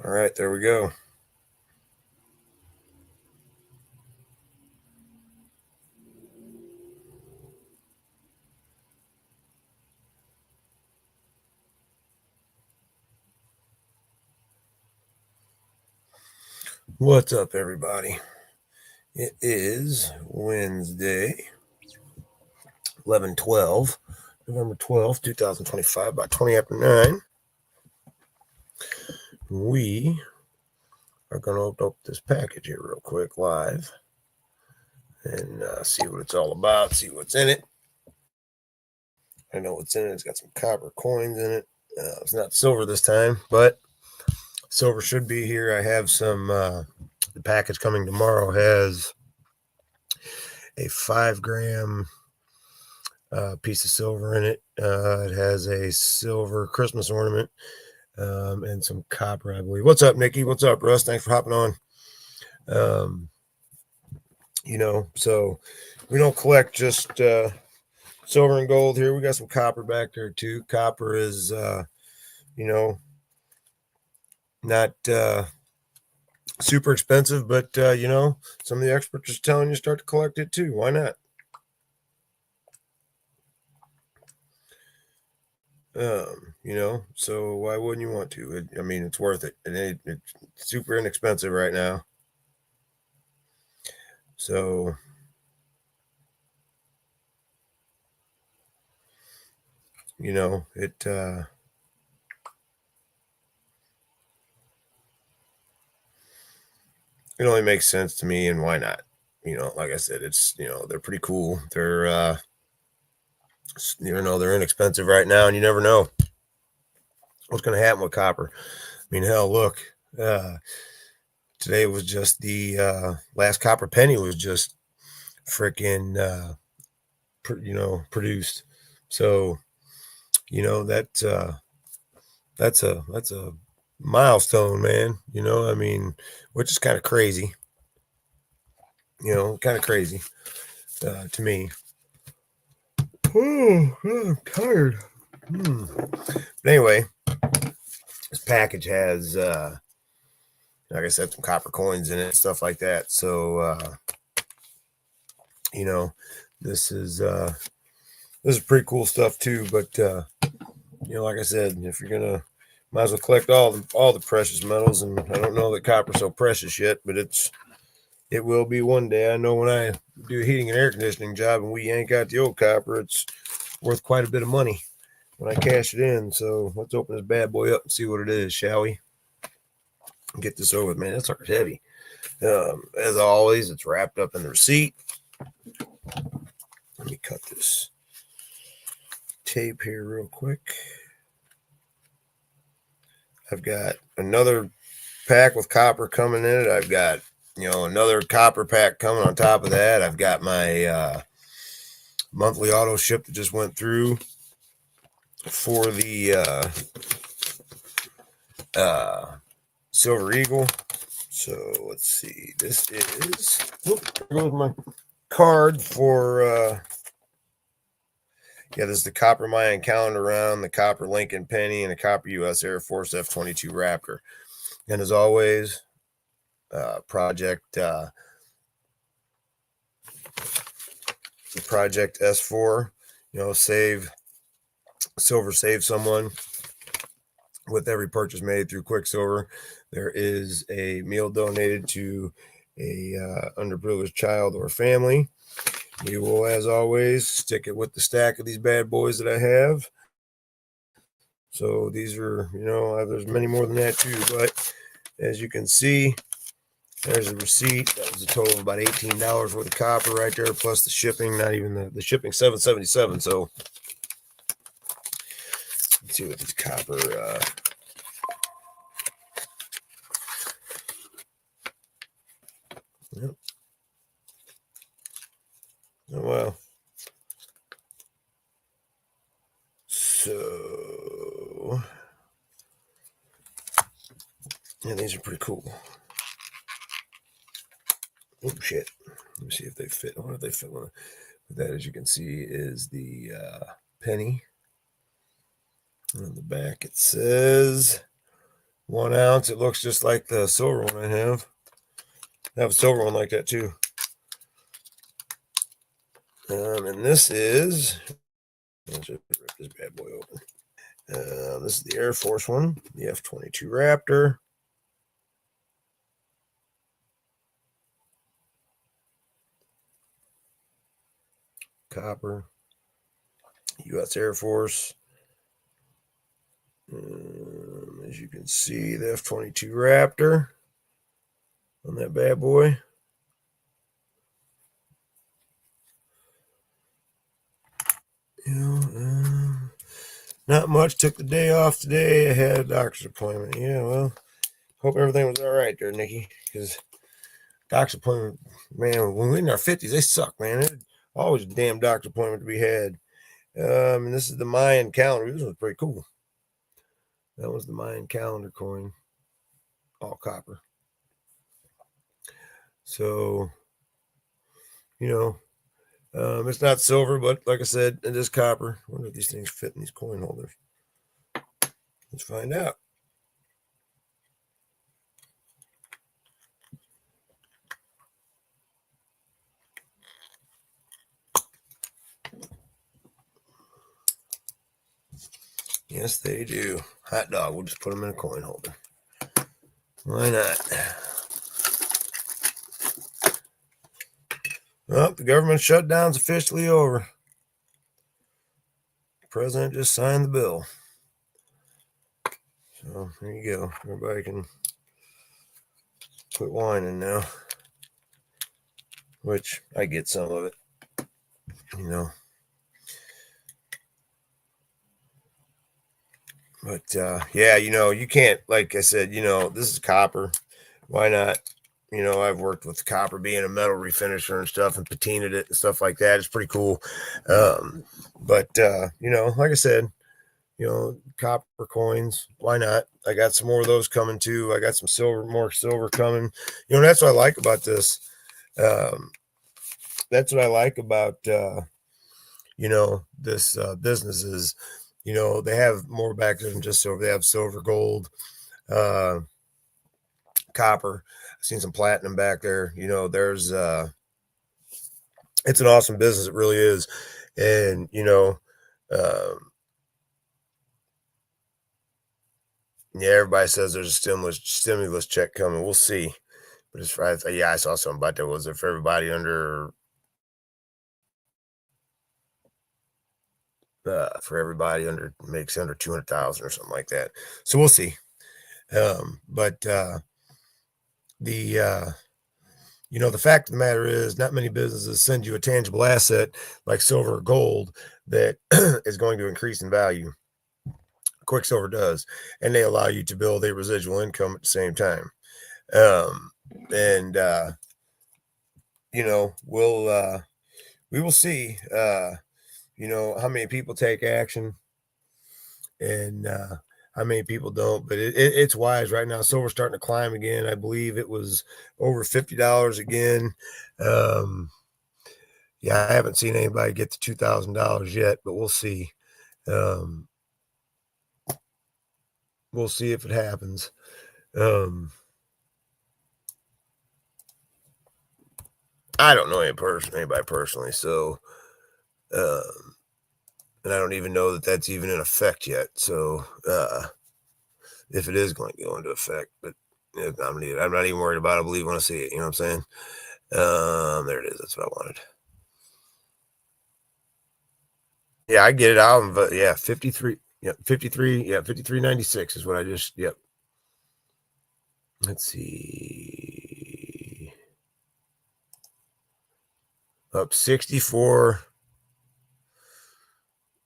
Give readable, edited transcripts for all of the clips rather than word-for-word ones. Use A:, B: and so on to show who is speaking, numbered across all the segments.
A: All right, there we go. What's up, everybody? It is Wednesday, 11/12, November 12th, 2025, about 20 after 9. We are going to open up this package here real quick live and see what it's all about, see what's in it. I know what's in it. It's got some copper coins in it. It's not silver this time, but silver should be here. I have some, the package coming tomorrow has a 5 gram piece of silver in it. It has a silver Christmas ornament and some copper, I believe. What's up, Nikki? What's up, Russ? Thanks for hopping on. So we don't collect just silver and gold here. We got some copper back there too. Copper is, not super expensive, but some of the experts are telling you start to collect it too. Why not? So why wouldn't you want to? It's worth it. And it's super inexpensive right now. So, it only makes sense to me, and why not? Like I said, it's, they're pretty cool. They're, they're inexpensive right now, and you never know what's going to happen with copper. Hell, look, today was just the last copper penny was just freaking, produced. So, that's a milestone, man. Which is kind of crazy. Kind of crazy to me. Oh, I'm tired. But anyway, this package has, like I said, some copper coins in it, stuff like that. So, this is pretty cool stuff too. But like I said, if you're gonna, might as well collect all the precious metals. And I don't know that copper's so precious yet, but it will be one day. I know when I do a heating and air conditioning job and we yank out the old copper, it's worth quite a bit of money when I cash it in. So let's open this bad boy up and see what it is, shall we? Get this over with, man. That sucker's heavy. As always, it's wrapped up in the receipt. Let me cut this tape here real quick. I've got another pack with copper coming in it. I've got, another copper pack coming on top of that. I've got my monthly auto ship that just went through for the Silver Eagle. So let's see. This is, there goes my card for, this is the Copper Mayan calendar round, the Copper Lincoln Penny, and the Copper U.S. Air Force F-22 Raptor. And as always, Project S4, save someone with every purchase made through Quicksilver. There is a meal donated to a underprivileged child or family. We will, as always, stick it with the stack of these bad boys that I have. So these are, there's many more than that too. But as you can see, there's a receipt. That was a total of about $18 worth of copper right there, plus the shipping. Not even the shipping, $7.77. So let's see what this copper. Yep. Oh well. So yeah, these are pretty cool. Oh shit. Let me see if they fit. I wonder if they fit one. That, as you can see, is the penny. On the back it says 1 ounce. It looks just like the silver one I have. I have a silver one like that too. And this is, let's just rip this bad boy open. This is the Air Force one, the F-22 Raptor. Copper. U.S. Air Force. As you can see, the F-22 Raptor on that bad boy. Not much. Took the day off today. I had a doctor's appointment. Yeah, well, hope everything was all right there, Nikki. Because doctor's appointment, man, when we're in our 50s, they suck, man. There's always a damn doctor's appointment to be had. And this is the Mayan calendar. This was pretty cool. That was the Mayan calendar coin, all copper. So, it's not silver, but like I said, it is copper. I wonder if these things fit in these coin holders. Let's find out. Yes, they do. Hot dog. We'll just put them in a coin holder. Why not? Well, the government shutdown's officially over. The president just signed the bill. So there you go. Everybody can quit whining now. Which I get some of it. But yeah, you can't, like I said, this is copper. Why not? I've worked with copper being a metal refinisher and stuff and patinaed it and stuff like that. It's pretty cool. But like I said, copper coins, why not? I got some more of those coming too. I got more silver coming. That's what I like about this. That's what I like about, this business is, they have more back there than just silver. They have silver, gold, copper. I've seen some platinum back there. There's it's an awesome business. It really is. And yeah, everybody says there's a stimulus check coming. We'll see. But it's right. Yeah, I saw something about that. Was it for everybody under makes under 200,000 or something like that. So we'll see. But the fact of the matter is, not many businesses send you a tangible asset like silver or gold that is going to increase in value. Quicksilver does, and they allow you to build a residual income at the same time. We will see, how many people take action and how many people don't. But it's wise right now. Silver's starting to climb again. I believe it was over $50 again. Yeah, I haven't seen anybody get to $2,000 yet, but we'll see. We'll see if it happens. I don't know anybody personally, so and I don't even know that that's even in effect yet. So if it is going to go into effect, but I'm not even worried about it. I believe when I see it. You know what I'm saying? There it is. That's what I wanted. Yeah, I get it. But yeah, 53. Yep, 53. Yeah, 53.96 is what I just. Yep. Let's see. Up 64.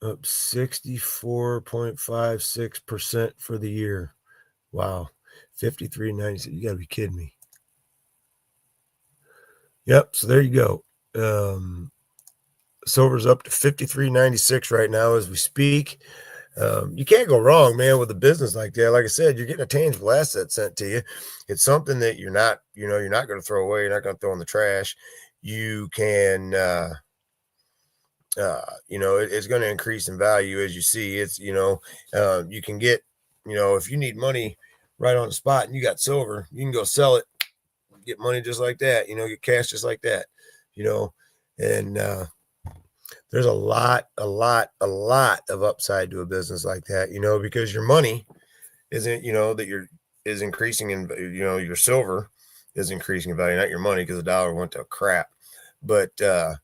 A: Up 64.56% for the year. Wow. 53.96. You got to be kidding me. Yep. So there you go. Silver's up to 53.96 right now as we speak. You can't go wrong, man, with a business like that. Like I said, you're getting a tangible asset sent to you. It's something that you're not going to throw away. You're not going to throw in the trash. You can, it's going to increase in value as you see. It's, you can get, if you need money right on the spot, and you got silver, you can go sell it, get money just like that, get cash just like that, and there's a lot of upside to a business like that, because your money isn't, is increasing in, your silver is increasing in value, not your money, because the dollar went to crap. But your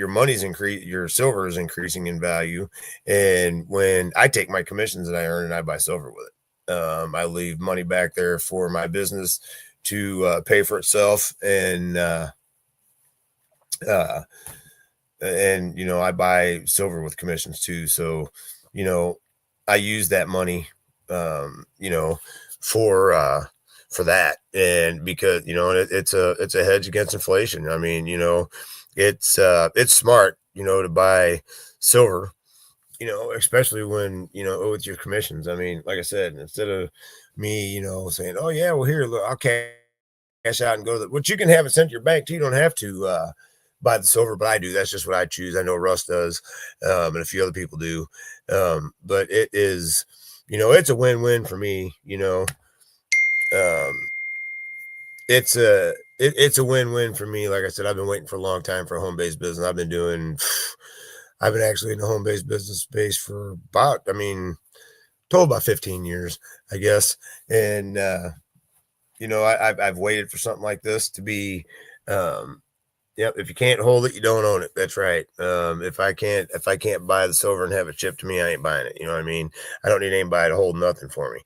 A: money's increase, your silver is increasing in value. And when I take my commissions that I earn and I buy silver with it, I leave money back there for my business to pay for itself. And I buy silver with commissions too. So, I use that money, um, you know, for that. And because, it's a hedge against inflation. I mean, it's smart, to buy silver, especially when, with your commissions. I mean, like I said, instead of me, saying, oh yeah, well here, look, I'll cash out and go to which you can have it sent to your bank too. You don't have to buy the silver, but I do. That's just what I choose. I know Russ does, and a few other people do. But it is, it's a win-win for me. Um, it's a win-win for me. Like I said, I've been waiting for a long time for a home-based business. I've been actually in the home-based business space for total about 15 years, I guess. And I've waited for something like this to be. Yep. If you can't hold it, you don't own it. That's right. If I can't buy the silver and have it shipped to me, I ain't buying it. You know what I mean? I don't need anybody to hold nothing for me.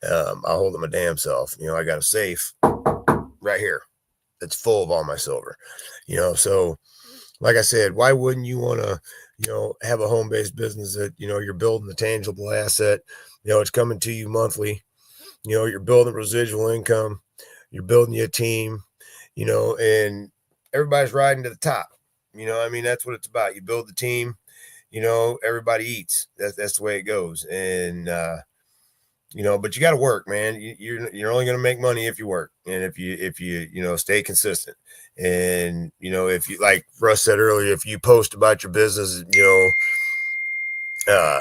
A: I'll hold it my damn self. I got a safe right here that's full of all my silver. So like I said, why wouldn't you want to, have a home-based business that, you're building the tangible asset, it's coming to you monthly, you're building residual income, you're building you a team, and everybody's riding to the top. That's what it's about. You build the team, everybody eats. That's the way it goes. And but you got to work, man. You're only going to make money if you work, and if you stay consistent. And if you, like Russ said earlier, if you post about your business,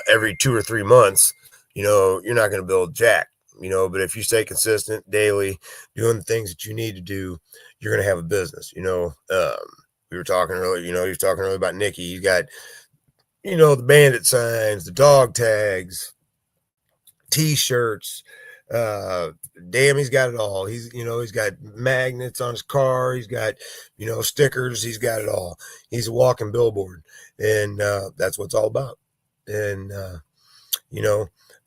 A: every 2 or 3 months, you're not going to build jack. But if you stay consistent daily, doing the things that you need to do, you're going to have a business. We were talking earlier, he was talking earlier about Nicky. He's got, the bandit signs, the dog tags, t-shirts, damn, he's got it all. He's got magnets on his car, he's got, stickers, he's got it all. He's a walking billboard. And that's what it's all about. And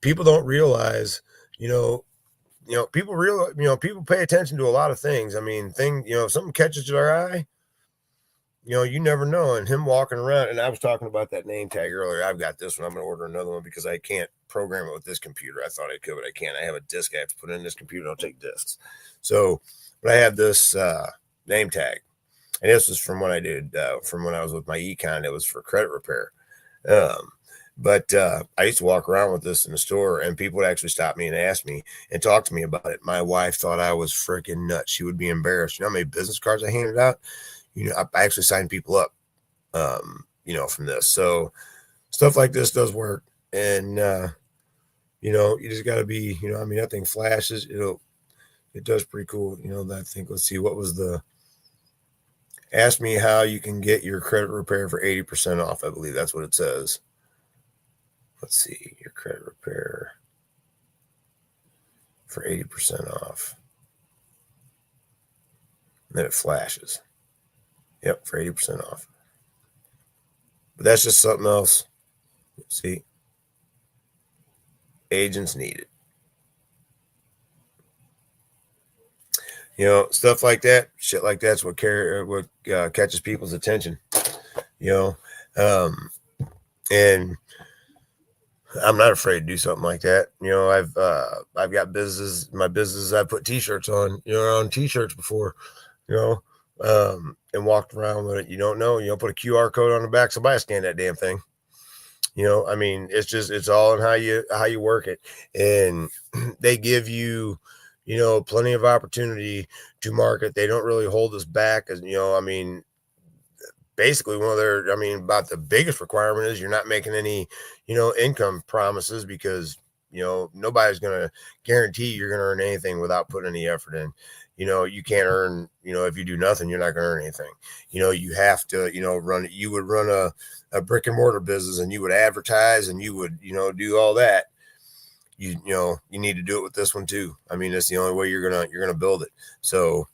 A: people don't realize, people pay attention to a lot of things. I mean, if something catches their eye, you never know. And him walking around, and I was talking about that name tag earlier. I've got this one. I'm going to order another one because I can't program it with this computer. I thought I could, but I can't. I have a disk I have to put in this computer. I'll take discs. So, but I have this name tag, and this was from when I did, from when I was with my econ. It was for credit repair. But I used to walk around with this in the store, and people would actually stop me and ask me and talk to me about it. My wife thought I was freaking nuts. She would be embarrassed. You know how many business cards I handed out? I actually signed people up, from this. So stuff like this does work. And, you just got to be, that thing flashes, it does pretty cool. I think, let's see, ask me how you can get your credit repair for 80% off. I believe that's what it says. Let's see, your credit repair for 80% off. And then it flashes. Yep, for 80% off. But that's just something else. See, agents need it. Stuff like that, shit like that's what catches people's attention. And I'm not afraid to do something like that. I've got businesses. My businesses, I put T-shirts on. On T-shirts before. And walked around with it. You don't know. Put a QR code on the back. Somebody scan that damn thing. It's all in how you work it. And they give you, plenty of opportunity to market. They don't really hold us back, as basically about the biggest requirement is you're not making any, income promises, because, nobody's going to guarantee you're going to earn anything without putting any effort in. You can't earn, if you do nothing, you're not going to earn anything. You have to, you would run a brick and mortar business, and you would advertise, and you would, do all that. You need to do it with this one too. I mean, it's the only way you're going to build it. So,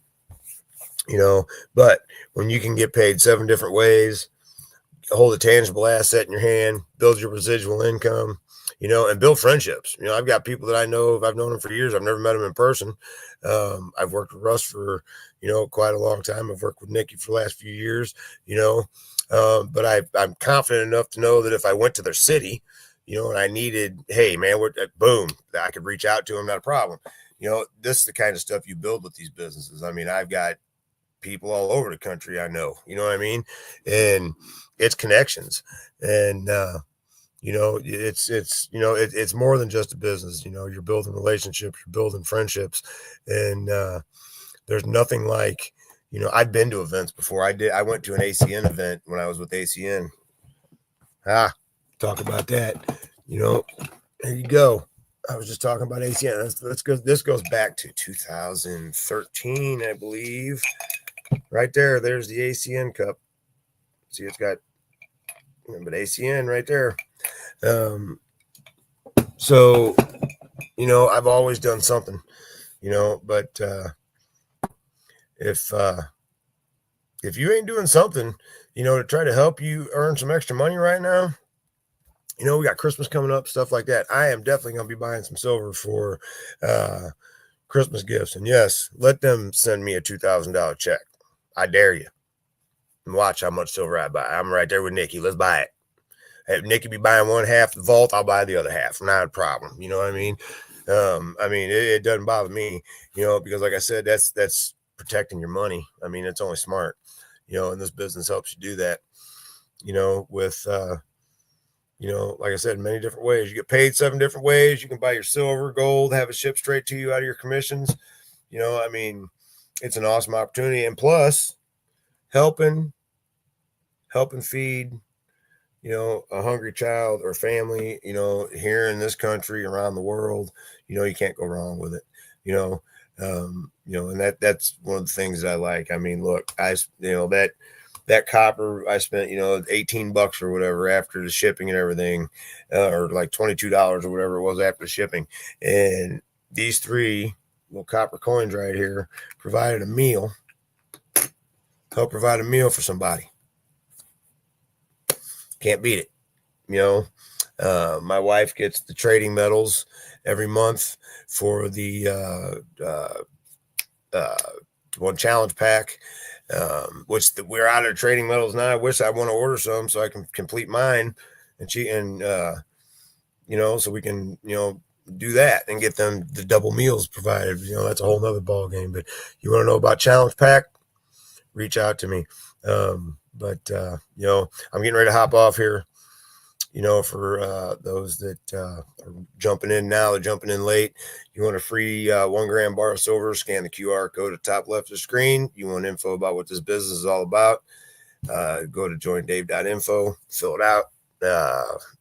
A: but when you can get paid 7 different ways, hold a tangible asset in your hand, build your residual income, and build friendships. I've got people that I know, I've known them for years. I've never met them in person. I've worked with Russ for, quite a long time. I've worked with Nikki for the last few years, but I'm confident enough to know that if I went to their city, and I needed, hey man, boom, I could reach out to them, not a problem. This is the kind of stuff you build with these businesses. I mean, I've got people all over the country I know, you know what I mean? And it's connections. And, it's more than just a business. You're building relationships, you're building friendships, and there's nothing like, I've been to events before. I went to an ACN event when I was with ACN. Talk about that. There you go. I was just talking about ACN. This goes back to 2013, I believe. Right there. There's the ACN cup. See, it's got but ACN right there. So, I've always done something, but if you ain't doing something, to try to help you earn some extra money right now, we got Christmas coming up, stuff like that. I am definitely going to be buying some silver for Christmas gifts. And yes, let them send me a $2,000 check. I dare you. And watch how much silver I buy. I'm right there with Nikki. Let's buy it. If Nikki be buying one half the vault, I'll buy the other half. Not a problem. You know what I mean? It doesn't bother me, because like I said, that's protecting your money. I mean, it's only smart, and this business helps you do that, with, like I said, many different ways. You get paid 7 different ways. You can buy your silver, gold, have it shipped straight to you out of your commissions. It's an awesome opportunity. And plus, helping feed, a hungry child or family, here in this country, around the world, you can't go wrong with it, and that's one of the things that I like. I mean, look, that copper I spent, $18 or whatever after the shipping and everything, or like $22 or whatever it was after shipping. And these 3 little copper coins right here provided a meal, help provide a meal for somebody. Can't beat it. My wife gets the trading medals every month for the one challenge pack, which we're out of trading medals now. I wish I want to order some so I can complete mine, and so we can, do that and get them the double meals provided. That's a whole nother ball game. But you want to know about challenge pack? Reach out to me. But I'm getting ready to hop off here, for those that are jumping in now, they're jumping in late. You want a free 1 gram bar of silver, scan the QR code at the top left of the screen. You want info about what this business is all about, go to joindave.info, fill it out,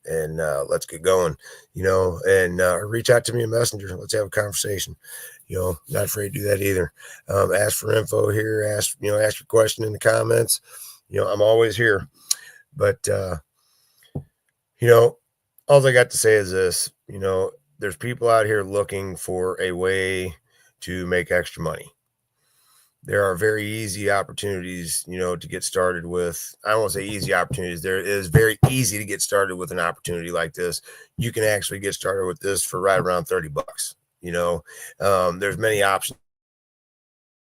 A: and let's get going, and reach out to me in Messenger. Let's have a conversation. Not afraid to do that either. Ask for info here. Ask your question in the comments. I'm always here. But, all I got to say is this, there's people out here looking for a way to make extra money. There are very easy opportunities, to get started with. I don't want to say easy opportunities. There is very easy to get started with an opportunity like this. You can actually get started with this for right around $30. There's many options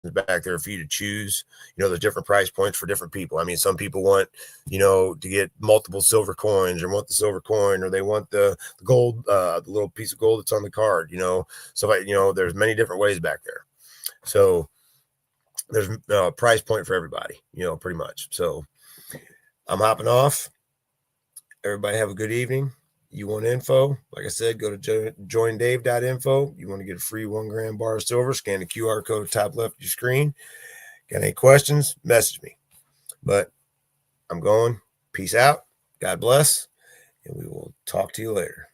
A: back there for you to choose. There's different price points for different people. I mean, some people want, to get multiple silver coins, or want the silver coin, or they want the gold, the little piece of gold that's on the card, so there's many different ways back there. So there's a price point for everybody, pretty much. So I'm hopping off. Everybody have a good evening. You want info? Like I said, go to joindave.info. You want to get a free 1 gram bar of silver, scan the QR code top left of your screen. Got any questions? Message me. But I'm going. Peace out. God bless. And we will talk to you later.